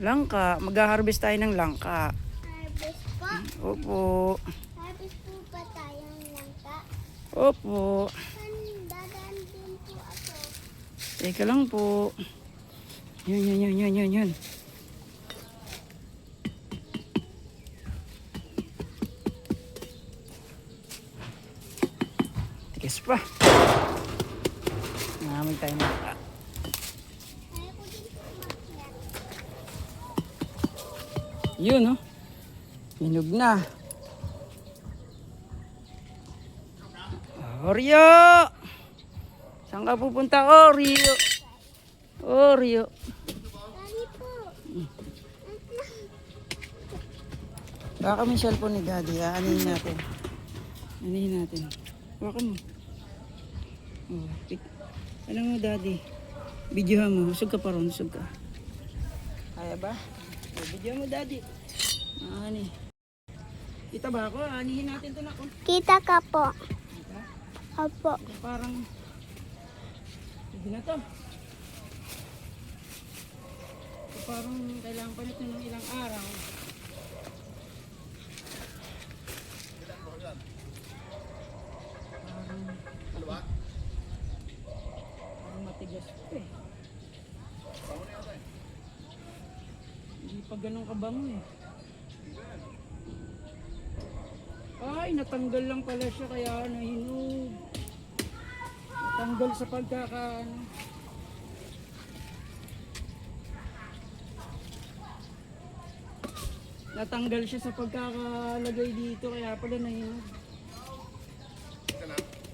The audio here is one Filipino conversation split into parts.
Langka. Mag-harvest tayo ng langka. Harvest po? Opo. Harvest po ba tayong langka? Opo. Dadaan din po ako. Teka lang po. Yun. Tigas pa. Nangamay tayo na. Kaya ko din po umakyat. Yun, oh. Hinog na. Oreo! Saan ka pupunta, Oreo? Oreo. Daddy po. Baka may cellphone ni Daddy. Anihin natin. Baka mo. Oh, alam mo, Daddy. Videohan mo. Husog ka pa ron. Husog ka. Kaya ba? Oh, videohan mo, Daddy. Ani. Kita ba ako? Anihin natin ito na. Kita ka po. Kita? Opo. Ito parang... Sige na to. Ito parang kailangan pa nito ng ilang araw. Parang matigas pa eh. Hindi pa ganun kabango eh. Ay, natanggal lang pala siya kaya nahinog. Natanggal sa pagkakaano. Natanggal siya sa pagkakalagay dito kaya pala nahinog.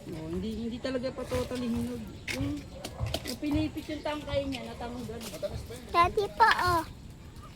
Oh, hindi talaga pa totally hinog. Yung pinipit yung tangkay niya, natanggal. Daddy po, oh.